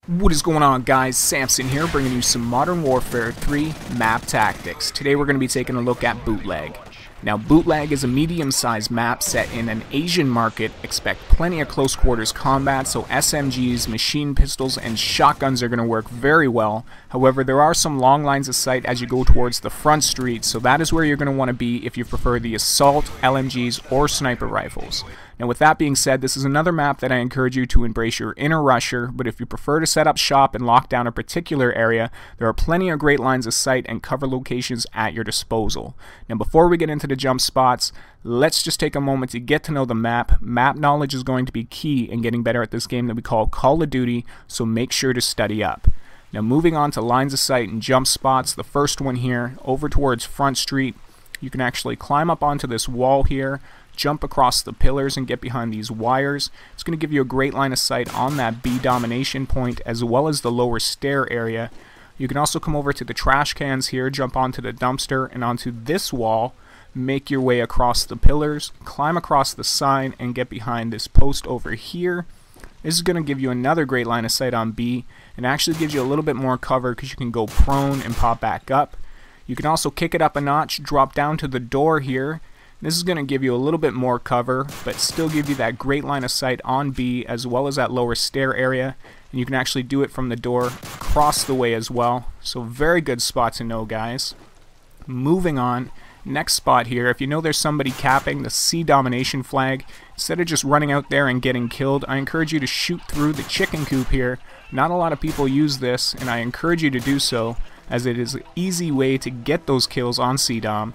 What is going on, guys? Samson here, bringing you some Modern Warfare 3 map tactics. Today we're going to be taking a look at Bootleg. Now, Bootleg is a medium-sized map set in an Asian market. Expect plenty of close quarters combat, so SMGs, machine pistols, and shotguns are going to work very well. However, there are some long lines of sight as you go towards the front street, so that is where you're going to want to be if you prefer the assault, LMGs, or sniper rifles. Now, with that being said, this is another map that I encourage you to embrace your inner rusher, but if you prefer to set up shop and lock down a particular area, there are plenty of great lines of sight and cover locations at your disposal. Now, before we get into the jump spots, let's just take a moment to get to know the map. Map knowledge is going to be key in getting better at this game that we call Call of Duty, so make sure to study up. Now, moving on to lines of sight and jump spots, the first one here, over towards Front Street, you can actually climb up onto this wall here, jump across the pillars and get behind these wires. It's going to give you a great line of sight on that B domination point as well as the lower stair area. You can also come over to the trash cans here, jump onto the dumpster and onto this wall, make your way across the pillars, climb across the sign and get behind this post over here. This is going to give you another great line of sight on B and actually gives you a little bit more cover because you can go prone and pop back up. You can also kick it up a notch, drop down to the door here. This is going to give you a little bit more cover, but still give you that great line of sight on B as well as that lower stair area. And you can actually do it from the door across the way as well. So very good spot to know, guys. Moving on, next spot here, if you know there's somebody capping the C domination flag, instead of just running out there and getting killed, I encourage you to shoot through the chicken coop here. Not a lot of people use this, and I encourage you to do so, as it is an easy way to get those kills on C-Dom.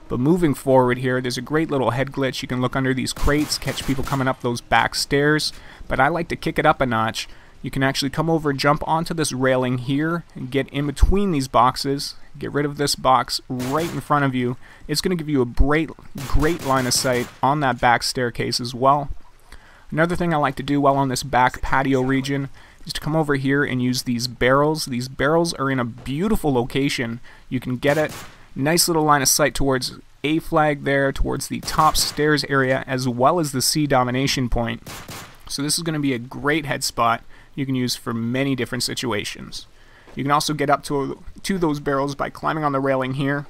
But moving forward here, there's a great little head glitch. You can look under these crates, catch people coming up those back stairs, but I like to kick it up a notch. You can actually come over, jump onto this railing here, and get in between these boxes. Get rid of this box right in front of you. It's going to give you a great line of sight on that back staircase as well. Another thing I like to do while on this back patio region is to come over here and use these barrels. These barrels are in a beautiful location. You can get it. Nice little line of sight towards A flag there, towards the top stairs area, as well as the C domination point. So this is going to be a great head spot you can use for many different situations. You can also get up to those barrels by climbing on the railing here.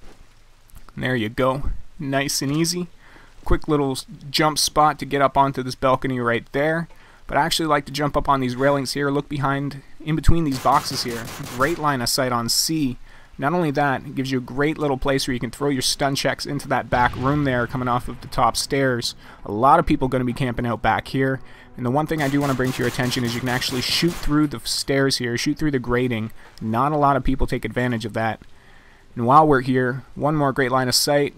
And there you go. Nice and easy. Quick little jump spot to get up onto this balcony right there. But I actually like to jump up on these railings here, look behind, in between these boxes here. Great line of sight on C. Not only that, it gives you a great little place where you can throw your stun checks into that back room there coming off of the top stairs. A lot of people are going to be camping out back here. And the one thing I do want to bring to your attention is you can actually shoot through the stairs here, shoot through the grating. Not a lot of people take advantage of that. And while we're here, one more great line of sight.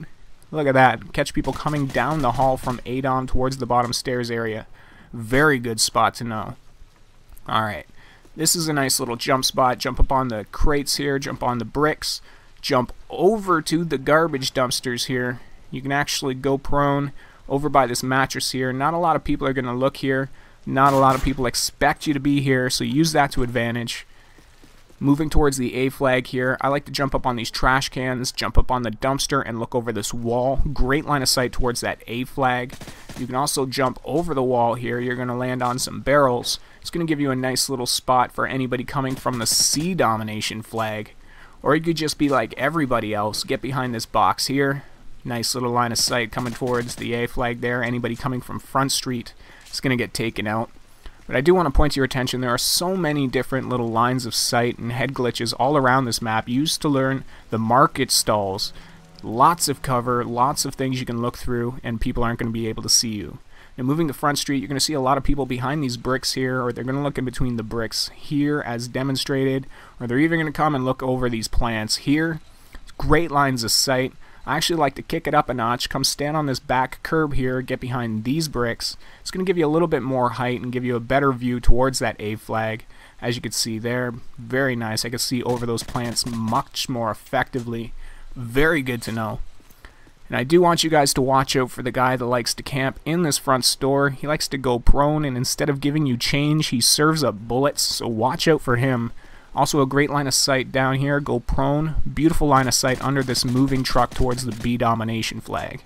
Look at that. Catch people coming down the hall from ADOM towards the bottom stairs area. Very good spot to know. Alright. This is a nice little jump spot. Jump up on the crates here, jump on the bricks, jump over to the garbage dumpsters here. You can actually go prone over by this mattress here. Not a lot of people are going to look here. Not a lot of people expect you to be here, so use that to advantage. Moving towards the A flag here, I like to jump up on these trash cans, jump up on the dumpster, and look over this wall. Great line of sight towards that A flag. You can also jump over the wall here. You're going to land on some barrels. It's going to give you a nice little spot for anybody coming from the C domination flag. Or you could just be like everybody else. Get behind this box here. Nice little line of sight coming towards the A flag there. Anybody coming from Front Street is going to get taken out. But I do want to point to your attention, there are so many different little lines of sight and head glitches all around this map used to learn the market stalls. Lots of cover, lots of things you can look through, and people aren't going to be able to see you. Now moving to Front Street, you're going to see a lot of people behind these bricks here, or they're going to look in between the bricks here as demonstrated, or they're even going to come and look over these plants here. Great lines of sight. I actually like to kick it up a notch, come stand on this back curb here, get behind these bricks. It's going to give you a little bit more height and give you a better view towards that A flag. As you can see there, very nice. I can see over those plants much more effectively. Very good to know. And I do want you guys to watch out for the guy that likes to camp in this front store. He likes to go prone, and instead of giving you change, he serves up bullets, so watch out for him. Also a great line of sight down here, go prone. Beautiful line of sight under this moving truck towards the B domination flag.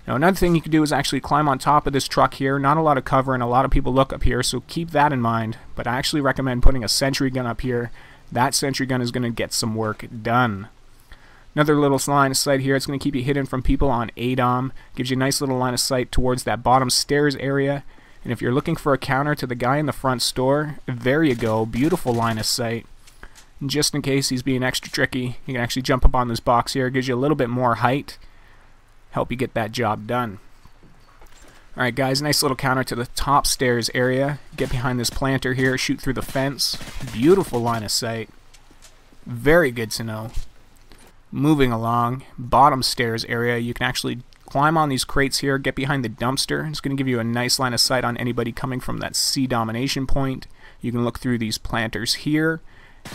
Now another thing you can do is actually climb on top of this truck here. Not a lot of cover and a lot of people look up here, so keep that in mind. But I actually recommend putting a sentry gun up here. That sentry gun is going to get some work done. Another little line of sight here. It's going to keep you hidden from people on ADOM. Gives you a nice little line of sight towards that bottom stairs area. And if you're looking for a counter to the guy in the front store, there you go. Beautiful line of sight. And just in case he's being extra tricky, you can actually jump up on this box here. It gives you a little bit more height. Help you get that job done. Alright guys, nice little counter to the top stairs area. Get behind this planter here, shoot through the fence. Beautiful line of sight. Very good to know. Moving along, bottom stairs area, you can actually climb on these crates here, get behind the dumpster. It's going to give you a nice line of sight on anybody coming from that C domination point. You can look through these planters here.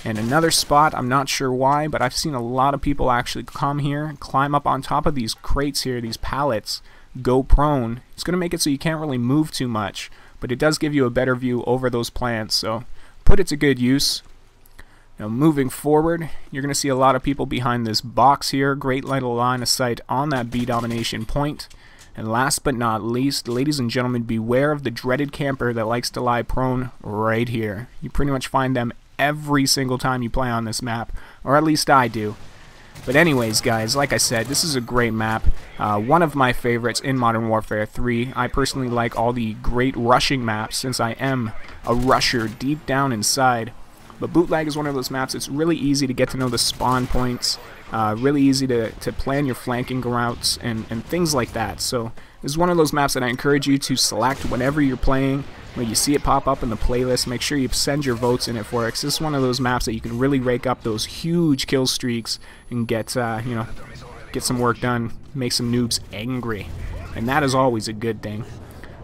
And another spot, I'm not sure why, but I've seen a lot of people actually come here, climb up on top of these crates here, these pallets, go prone. It's going to make it so you can't really move too much, but it does give you a better view over those plants, so put it to good use. Now moving forward, you're going to see a lot of people behind this box here. Great little line of sight on that B domination point. And last but not least, ladies and gentlemen, beware of the dreaded camper that likes to lie prone right here. You pretty much find them every single time you play on this map, or at least I do. But anyways guys, like I said, this is a great map. One of my favorites in Modern Warfare 3. I personally like all the great rushing maps since I am a rusher deep down inside. But Bootleg is one of those maps. It's really easy to get to know the spawn points, really easy to plan your flanking routes and things like that. So this is one of those maps that I encourage you to select whenever you're playing. When you see it pop up in the playlist, make sure you send your votes in it for it, 'cause this is one of those maps that you can really rake up those huge kill streaks and get get some work done, make some noobs angry, and that is always a good thing.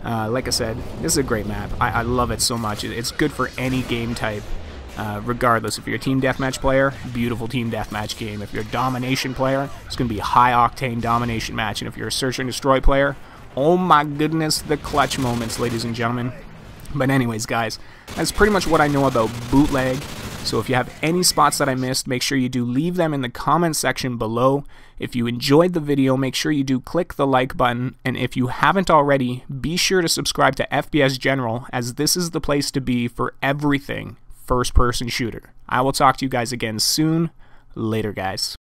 Like I said, this is a great map. I love it so much. It's good for any game type. Regardless, if you're a team deathmatch player, beautiful team deathmatch game. If you're a domination player, it's going to be a high-octane domination match. And if you're a search and destroy player, oh my goodness, the clutch moments, ladies and gentlemen. But anyways, guys, that's pretty much what I know about Bootleg. So if you have any spots that I missed, make sure you do leave them in the comment section below. If you enjoyed the video, make sure you do click the like button. And if you haven't already, be sure to subscribe to FPSGeneral, as this is the place to be for everything first-person shooter. I will talk to you guys again soon. Later, guys.